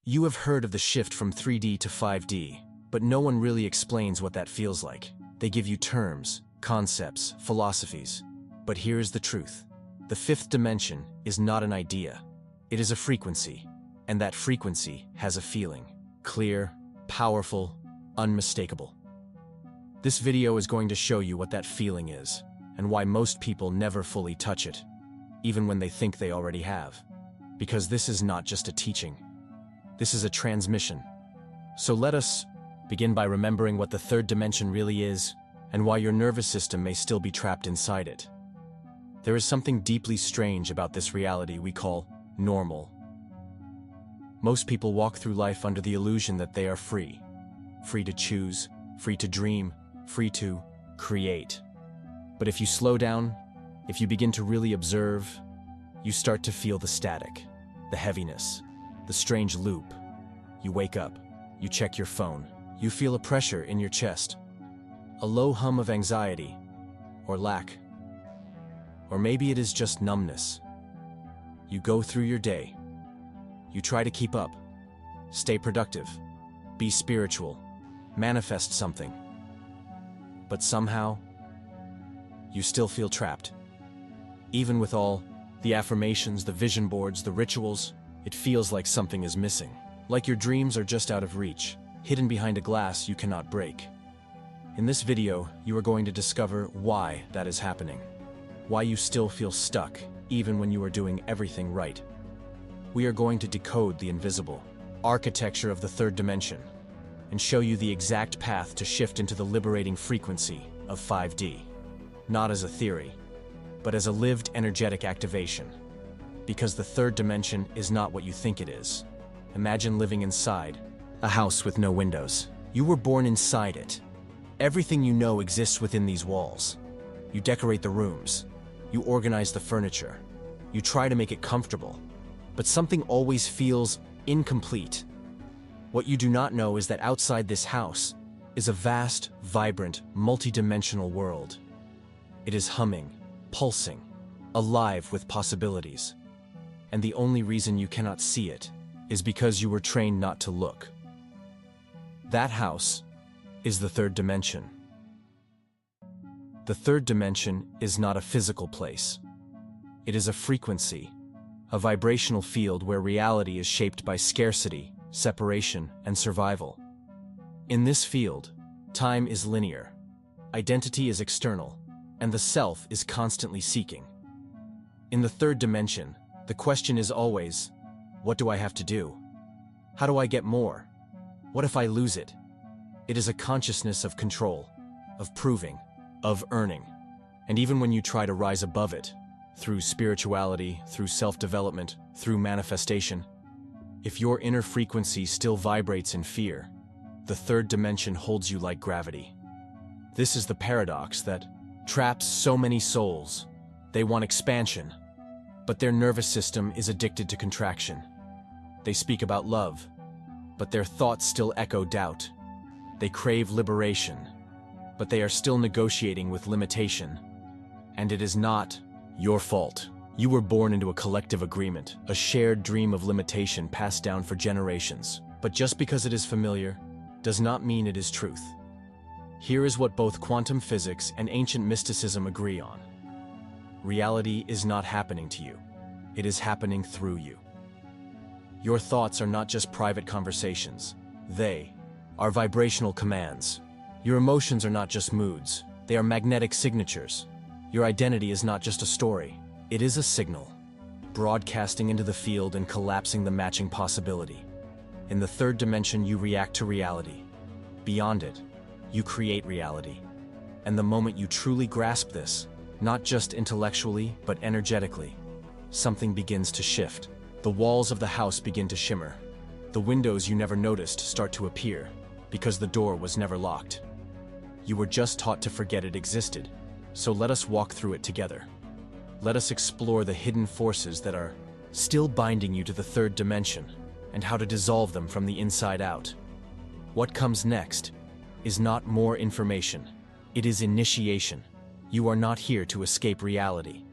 You have heard of the shift from 3D to 5D, but no one really explains what that feels like. They give you terms, concepts, philosophies. But here's the truth. The fifth dimension is not an idea. It is a frequency, and that frequency has a feeling. Clear, powerful, unmistakable. This video is going to show you what that feeling is, and why most people never fully touch it, even when they think they already have. Because this is not just a teaching. This is a transmission. So let us begin by remembering what the third dimension really is, and why your nervous system may still be trapped inside it. There is something deeply strange about this reality we call normal. Most people walk through life under the illusion that they are free. Free to choose, free to dream, free to create. But if you slow down, if you begin to really observe, you start to feel the static, the heaviness, the strange loop. You wake up, you check your phone, you feel a pressure in your chest, a low hum of anxiety, or lack. Or maybe it is just numbness. You go through your day. You try to keep up, stay productive, be spiritual, manifest something. But somehow, you still feel trapped. Even with all the affirmations, the vision boards, the rituals, it feels like something is missing. Like your dreams are just out of reach, hidden behind a glass you cannot break. In this video, you are going to discover why that is happening. Why you still feel stuck, even when you are doing everything right. We are going to decode the invisible architecture of the third dimension and show you the exact path to shift into the liberating frequency of 5D. Not as a theory, but as a lived energetic activation. Because the third dimension is not what you think it is. Imagine living inside a house with no windows. You were born inside it. Everything you know exists within these walls. You decorate the rooms. You organize the furniture. You try to make it comfortable. But something always feels incomplete. What you do not know is that outside this house is a vast, vibrant, multidimensional world. It is humming, pulsing, alive with possibilities. And the only reason you cannot see it is because you were trained not to look. That house is the third dimension. The third dimension is not a physical place. It is a frequency, a vibrational field where reality is shaped by scarcity, separation, and survival. In this field, time is linear, identity is external, and the self is constantly seeking. In the third dimension, the question is always, what do I have to do? How do I get more? What if I lose it? It is a consciousness of control, of proving, of earning. And even when you try to rise above it, through spirituality, through self-development, through manifestation, if your inner frequency still vibrates in fear, the third dimension holds you like gravity. This is the paradox that traps so many souls. They want expansion, but their nervous system is addicted to contraction. They speak about love, but their thoughts still echo doubt. They crave liberation, but they are still negotiating with limitation. And it is not your fault. You were born into a collective agreement, a shared dream of limitation passed down for generations. But just because it is familiar, does not mean it is truth. Here is what both quantum physics and ancient mysticism agree on. Reality is not happening to you. It is happening through you. Your thoughts are not just private conversations. They are vibrational commands. Your emotions are not just moods. They are magnetic signatures. Your identity is not just a story. It is a signal, broadcasting into the field and collapsing the matching possibility. In the third dimension, you react to reality. Beyond it, you create reality. And the moment you truly grasp this, not just intellectually, but energetically, something begins to shift. The walls of the house begin to shimmer. The windows you never noticed start to appear, because the door was never locked. You were just taught to forget it existed, so let us walk through it together. Let us explore the hidden forces that are still binding you to the third dimension, and how to dissolve them from the inside out. What comes next is not more information. It is initiation. You are not here to escape reality.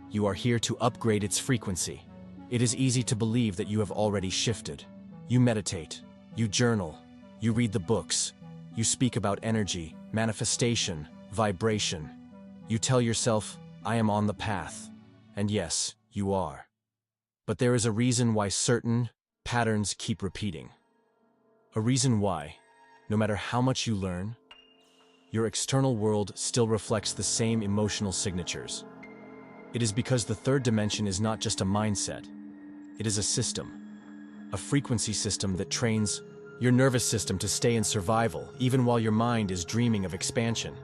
You are here to upgrade its frequency. It is easy to believe that you have already shifted, You meditate, you journal, you read the books, you speak about energy, manifestation, vibration. You tell yourself, I am on the path. And yes, you are. But there is a reason why certain patterns keep repeating. A reason why, no matter how much you learn, your external world still reflects the same emotional signatures. It is because the third dimension is not just a mindset. It is a system, a frequency system that trains your nervous system to stay in survival, even while your mind is dreaming of expansion.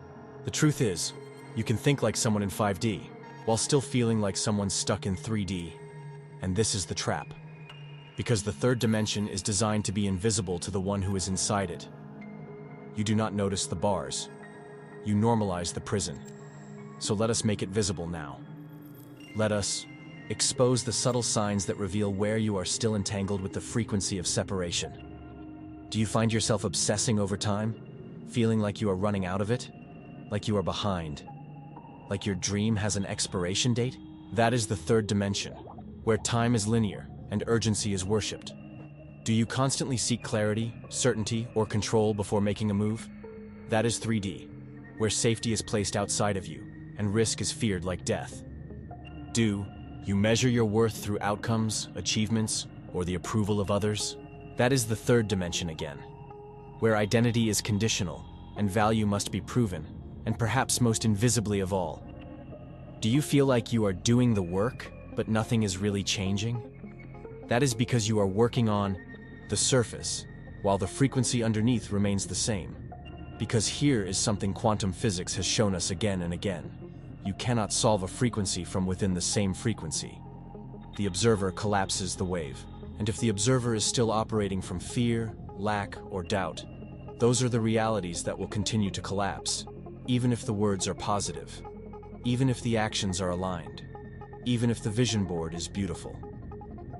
The truth is, you can think like someone in 5D, while still feeling like someone stuck in 3D. And this is the trap. Because the third dimension is designed to be invisible to the one who is inside it. You do not notice the bars. You normalize the prison. So let us make it visible now. Let us expose the subtle signs that reveal where you are still entangled with the frequency of separation. Do you find yourself obsessing over time? Feeling like you are running out of it? Like you are behind? Like your dream has an expiration date? That is the third dimension, where time is linear and urgency is worshipped. Do you constantly seek clarity, certainty, or control before making a move? That is 3D, where safety is placed outside of you and risk is feared like death. Do you measure your worth through outcomes, achievements, or the approval of others? That is the third dimension again, where identity is conditional and value must be proven, and perhaps most invisibly of all. Do you feel like you are doing the work, but nothing is really changing? That is because you are working on the surface, while the frequency underneath remains the same. Because here is something quantum physics has shown us again and again. You cannot solve a frequency from within the same frequency. The observer collapses the wave, and if the observer is still operating from fear, lack, or doubt, those are the realities that will continue to collapse, even if the words are positive, even if the actions are aligned, even if the vision board is beautiful.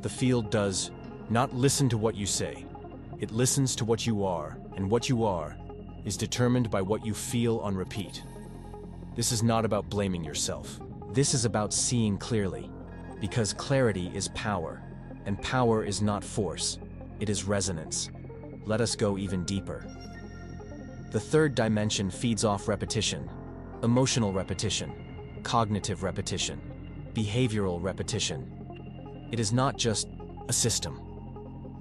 The field does not listen to what you say. It listens to what you are, and what you are is determined by what you feel on repeat. This is not about blaming yourself. This is about seeing clearly, because clarity is power, and power is not force, it is resonance. Let us go even deeper. The third dimension feeds off repetition, emotional repetition, cognitive repetition, behavioral repetition. It is not just a system.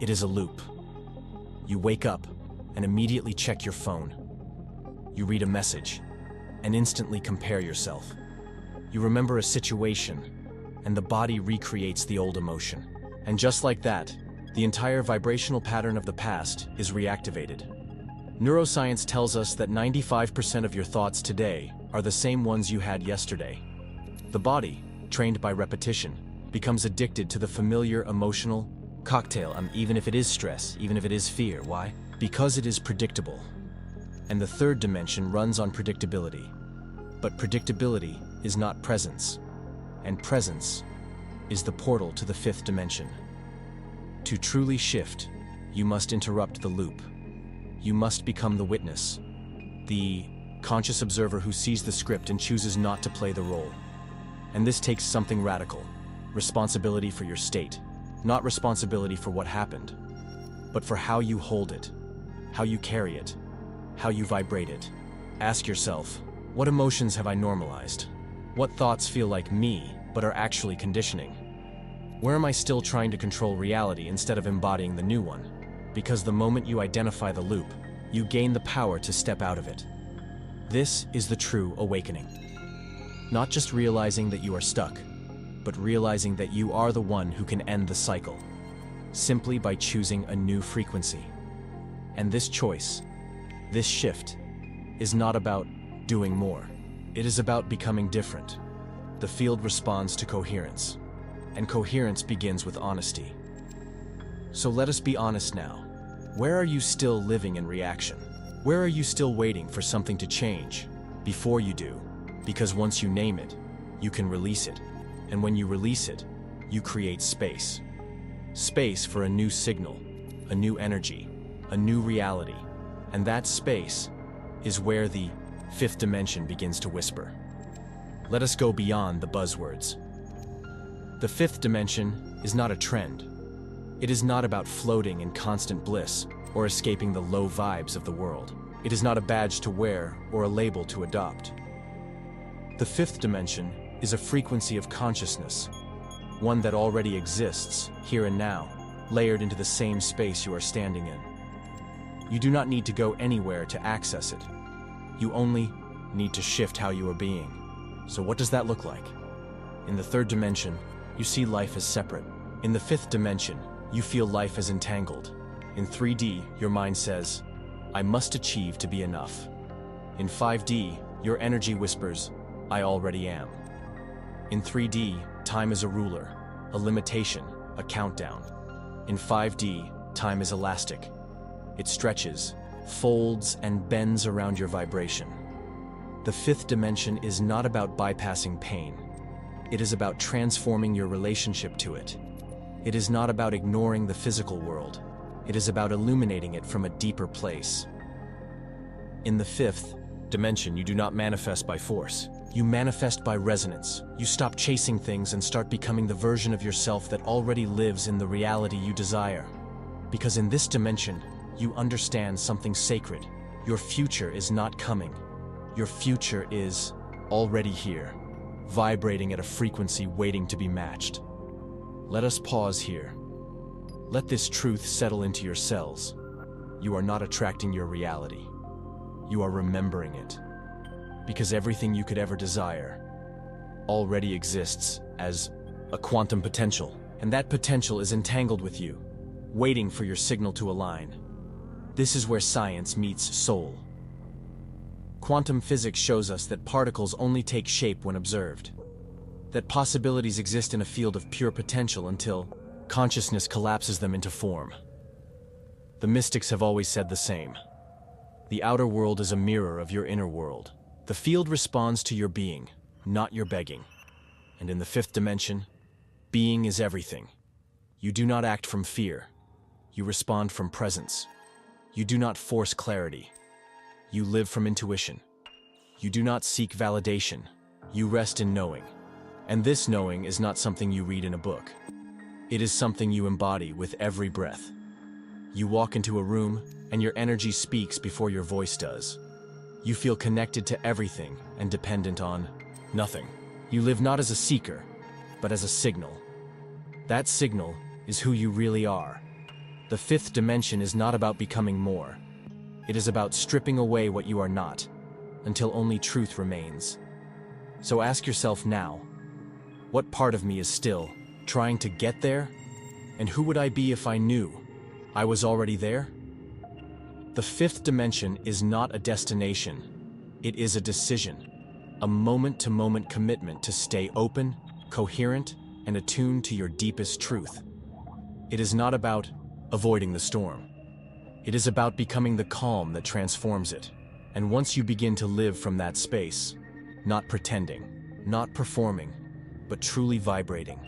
It is a loop. You wake up and immediately check your phone. You read a message and instantly compare yourself. You remember a situation and the body recreates the old emotion. And just like that, the entire vibrational pattern of the past is reactivated. Neuroscience tells us that 95% of your thoughts today are the same ones you had yesterday. The body, trained by repetition, becomes addicted to the familiar emotional cocktail, even if it is stress, even if it is fear. Why? Because it is predictable. And the third dimension runs on predictability. But predictability is not presence. And presence is the portal to the fifth dimension. To truly shift, you must interrupt the loop. You must become the witness, the conscious observer who sees the script and chooses not to play the role. And this takes something radical, responsibility for your state, not responsibility for what happened, but for how you hold it, how you carry it, how you vibrate it. Ask yourself, what emotions have I normalized? What thoughts feel like me, but are actually conditioning? Where am I still trying to control reality instead of embodying the new one? Because the moment you identify the loop, you gain the power to step out of it. This is the true awakening. Not just realizing that you are stuck, but realizing that you are the one who can end the cycle, simply by choosing a new frequency. And this choice, this shift, is not about doing more. It is about becoming different. The field responds to coherence, and coherence begins with honesty. So let us be honest now. Where are you still living in reaction? Where are you still waiting for something to change before you do? Because once you name it, you can release it. And when you release it, you create space. Space for a new signal, a new energy, a new reality. And that space is where the fifth dimension begins to whisper. Let us go beyond the buzzwords. The fifth dimension is not a trend. It is not about floating in constant bliss or escaping the low vibes of the world. It is not a badge to wear or a label to adopt. The fifth dimension is a frequency of consciousness, one that already exists here and now, layered into the same space you are standing in. You do not need to go anywhere to access it. You only need to shift how you are being. So what does that look like? In the third dimension, you see life as separate. In the fifth dimension, you feel life as entangled. In 3D, your mind says, I must achieve to be enough. In 5D, your energy whispers, I already am. In 3D, time is a ruler, a limitation, a countdown. In 5D, time is elastic. It stretches, folds, and bends around your vibration. The fifth dimension is not about bypassing pain. It is about transforming your relationship to it. It is not about ignoring the physical world. It is about illuminating it from a deeper place. In the fifth dimension, you do not manifest by force. You manifest by resonance. You stop chasing things and start becoming the version of yourself that already lives in the reality you desire. Because in this dimension, you understand something sacred. Your future is not coming. Your future is already here, vibrating at a frequency waiting to be matched. Let us pause here. Let this truth settle into your cells. You are not attracting your reality. You are remembering it. Because everything you could ever desire already exists as a quantum potential, and that potential is entangled with you, waiting for your signal to align. This is where science meets soul. Quantum physics shows us that particles only take shape when observed, that possibilities exist in a field of pure potential until consciousness collapses them into form. The mystics have always said the same. The outer world is a mirror of your inner world. The field responds to your being, not your begging. And in the fifth dimension, being is everything. You do not act from fear. You respond from presence. You do not force clarity. You live from intuition. You do not seek validation. You rest in knowing. And this knowing is not something you read in a book. It is something you embody with every breath. You walk into a room, and your energy speaks before your voice does. You feel connected to everything and dependent on nothing. You live not as a seeker, but as a signal. That signal is who you really are. The fifth dimension is not about becoming more. It is about stripping away what you are not, until only truth remains. So ask yourself now, what part of me is still trying to get there? And who would I be if I knew I was already there? The fifth dimension is not a destination. It is a decision, a moment-to-moment commitment to stay open, coherent, and attuned to your deepest truth. It is not about avoiding the storm. It is about becoming the calm that transforms it. And once you begin to live from that space, not pretending, not performing, but truly vibrating,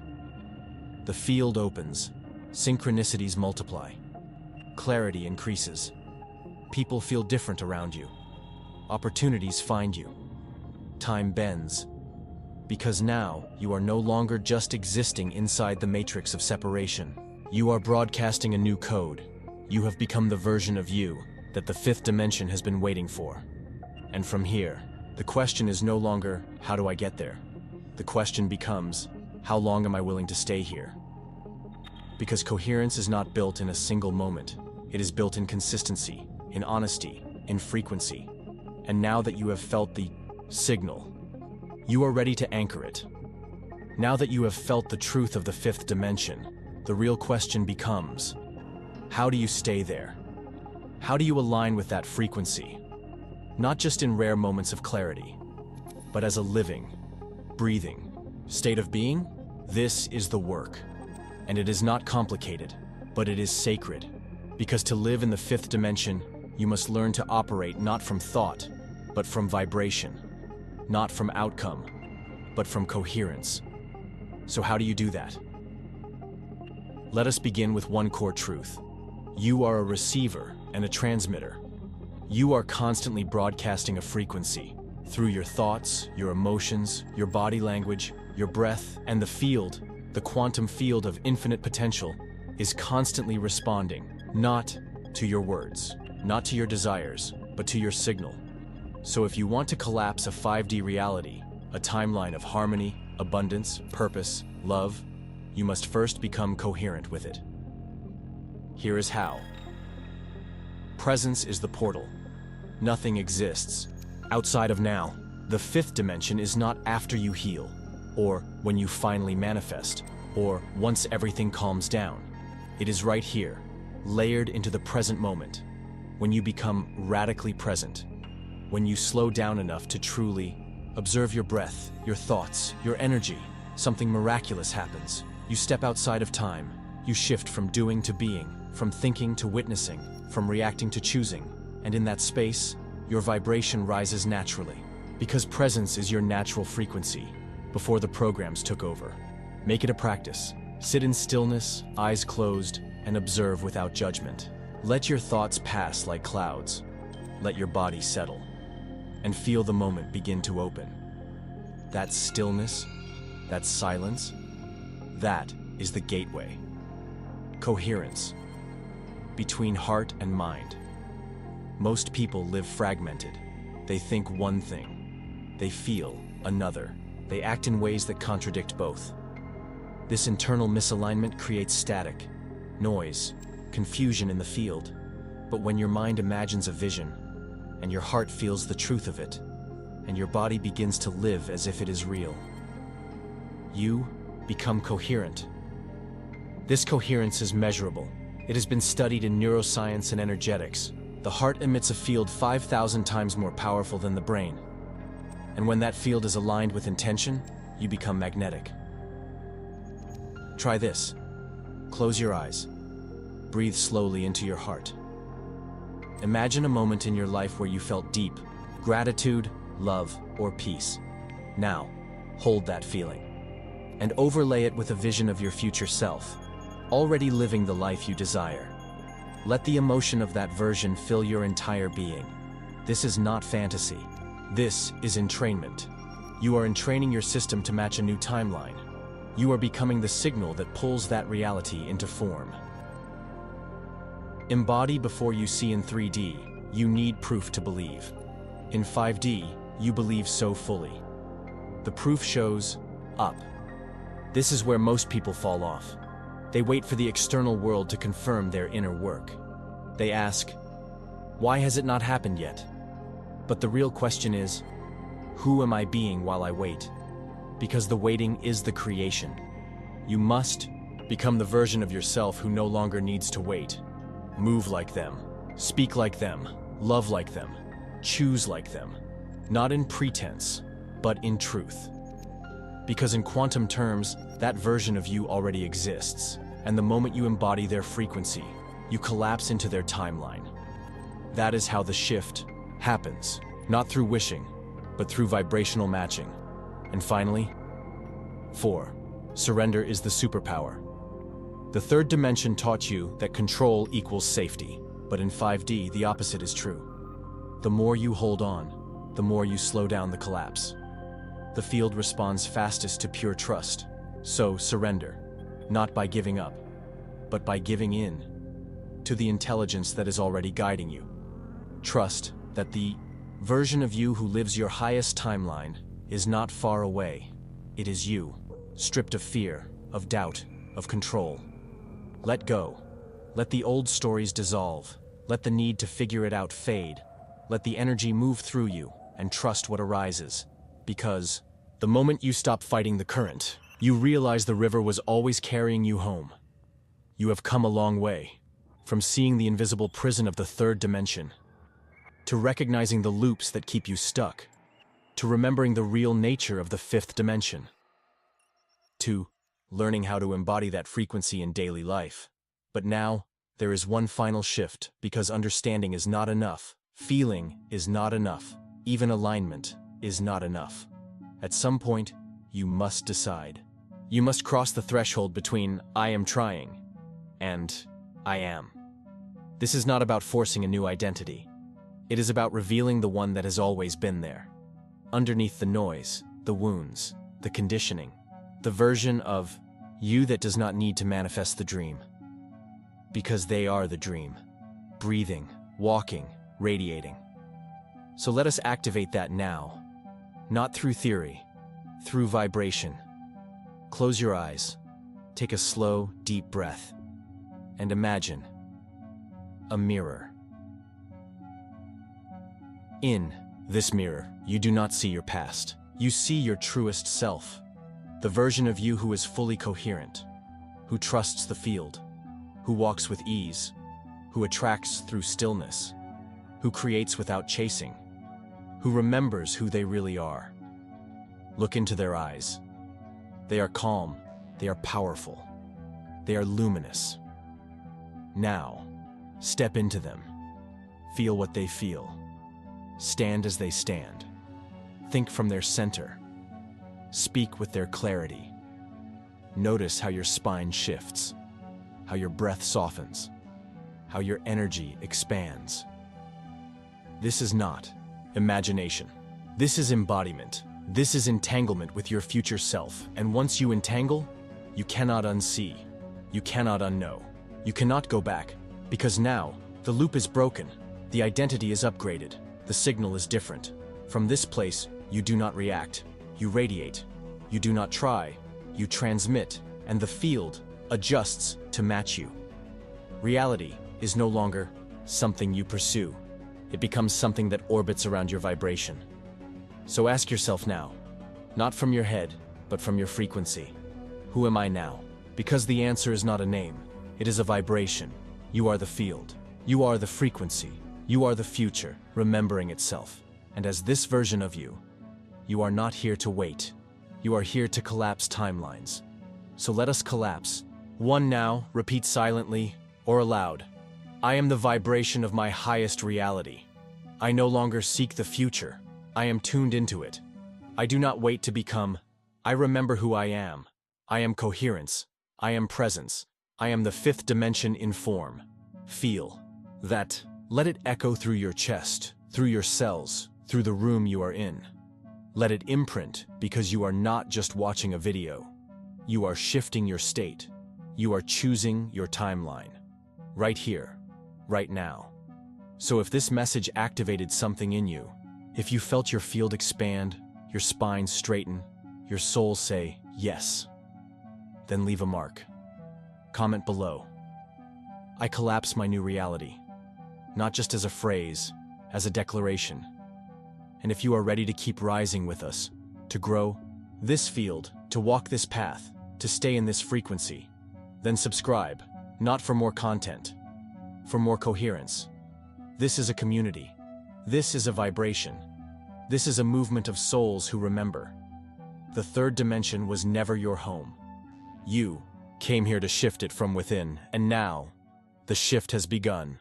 the field opens, synchronicities multiply, clarity increases. People feel different around you. Opportunities find you. Time bends. Because now, you are no longer just existing inside the matrix of separation. You are broadcasting a new code. You have become the version of you that the fifth dimension has been waiting for. And from here, the question is no longer, how do I get there? The question becomes, how long am I willing to stay here? Because coherence is not built in a single moment. It is built in consistency, in honesty, in frequency. And now that you have felt the signal, you are ready to anchor it. Now that you have felt the truth of the fifth dimension, the real question becomes, how do you stay there? How do you align with that frequency? Not just in rare moments of clarity, but as a living, breathing state of being? This is the work. And it is not complicated, but it is sacred. Because to live in the fifth dimension, you must learn to operate not from thought, but from vibration. Not from outcome, but from coherence. So how do you do that? Let us begin with one core truth. You are a receiver and a transmitter. You are constantly broadcasting a frequency through your thoughts, your emotions, your body language, your breath, and the field, the quantum field of infinite potential is constantly responding, not to your words, not to your desires, but to your signal. So if you want to collapse a 5D reality, a timeline of harmony, abundance, purpose, love, you must first become coherent with it. Here is how. Presence is the portal. Nothing exists outside of now. The fifth dimension is not after you heal, or when you finally manifest, or once everything calms down. It is right here, layered into the present moment, when you become radically present, when you slow down enough to truly observe your breath, your thoughts, your energy. Something miraculous happens. You step outside of time. You shift from doing to being, from thinking to witnessing, from reacting to choosing. And in that space, your vibration rises naturally, because presence is your natural frequency, before the programs took over. Make it a practice. Sit in stillness, eyes closed, and observe without judgment. Let your thoughts pass like clouds. Let your body settle, and feel the moment begin to open. That stillness, that silence, that is the gateway. Coherence between heart and mind. Most people live fragmented. They think one thing. They feel another. They act in ways that contradict both. This internal misalignment creates static, noise, confusion in the field. But when your mind imagines a vision, and your heart feels the truth of it, and your body begins to live as if it is real, you become coherent. This coherence is measurable. It has been studied in neuroscience and energetics. The heart emits a field 5,000 times more powerful than the brain. And when that field is aligned with intention, you become magnetic. Try this. Close your eyes. Breathe slowly into your heart. Imagine a moment in your life where you felt deep gratitude, love, or peace. Now, hold that feeling and overlay it with a vision of your future self, already living the life you desire. Let the emotion of that version fill your entire being. This is not fantasy. This is entrainment. You are entraining your system to match a new timeline. You are becoming the signal that pulls that reality into form. Embody before you see in 3D. You need proof to believe. In 5D, you believe so fully. The proof shows up. This is where most people fall off. They wait for the external world to confirm their inner work. They ask, why has it not happened yet? But the real question is, who am I being while I wait? Because the waiting is the creation. You must become the version of yourself who no longer needs to wait. Move like them, speak like them, love like them, choose like them. Not in pretense, but in truth. Because in quantum terms, that version of you already exists, and the moment you embody their frequency, you collapse into their timeline. That is how the shift happens, not through wishing, but through vibrational matching. And finally, 4. Surrender is the superpower. The third dimension taught you that control equals safety, but in 5D, the opposite is true. The more you hold on, the more you slow down the collapse. The field responds fastest to pure trust. So surrender, not by giving up, but by giving in to the intelligence that is already guiding you. Trust that the version of you who lives your highest timeline is not far away. It is you, stripped of fear, of doubt, of control. Let go. Let the old stories dissolve. Let the need to figure it out fade. Let the energy move through you and trust what arises. Because the moment you stop fighting the current, you realize the river was always carrying you home. You have come a long way, from seeing the invisible prison of the third dimension, to recognizing the loops that keep you stuck, to remembering the real nature of the fifth dimension, to learning how to embody that frequency in daily life. But now, there is one final shift, because understanding is not enough, feeling is not enough, even alignment is not enough. At some point, you must decide. You must cross the threshold between I am trying and I am. This is not about forcing a new identity. It is about revealing the one that has always been there. Underneath the noise, the wounds, the conditioning, the version of you that does not need to manifest the dream. because they are the dream. Breathing, walking, radiating. So let us activate that now. Not through theory, through vibration. Close your eyes, take a slow, deep breath, and imagine a mirror. In this mirror, you do not see your past. You see your truest self, the version of you who is fully coherent, who trusts the field, who walks with ease, who attracts through stillness, who creates without chasing, who remembers who they really are. Look into their eyes. They are calm, they are powerful, they are luminous. Now, step into them. Feel what they feel. Stand as they stand. Think from their center. Speak with their clarity. Notice how your spine shifts, how your breath softens, how your energy expands. This is not imagination. This is embodiment. This is entanglement with your future self, and once you entangle, you cannot unsee. You cannot unknow. You cannot go back, because now, the loop is broken, the identity is upgraded, the signal is different. From this place, you do not react, you radiate. You do not try, you transmit, and the field adjusts to match you. Reality is no longer something you pursue. It becomes something that orbits around your vibration. So ask yourself now, not from your head, but from your frequency. Who am I now? Because the answer is not a name, it is a vibration. You are the field. You are the frequency. You are the future, remembering itself. And as this version of you, you are not here to wait. You are here to collapse timelines. So let us collapse. One now, repeat silently or aloud. I am the vibration of my highest reality. I no longer seek the future. I am tuned into it. I do not wait to become. I remember who I am. I am coherence. I am presence. I am the fifth dimension in form. Feel that. Let it echo through your chest, through your cells, through the room you are in. Let it imprint, because you are not just watching a video. You are shifting your state. You are choosing your timeline. Right here, right now. So if this message activated something in you, if you felt your field expand, your spine straighten, your soul say, yes, then leave a mark. Comment below. I collapse my new reality. Not just as a phrase, as a declaration. And if you are ready to keep rising with us, to grow this field, to walk this path, to stay in this frequency, then subscribe, not for more content, for more coherence. This is a community. This is a vibration. This is a movement of souls who remember. The third dimension was never your home. You came here to shift it from within, and now, the shift has begun.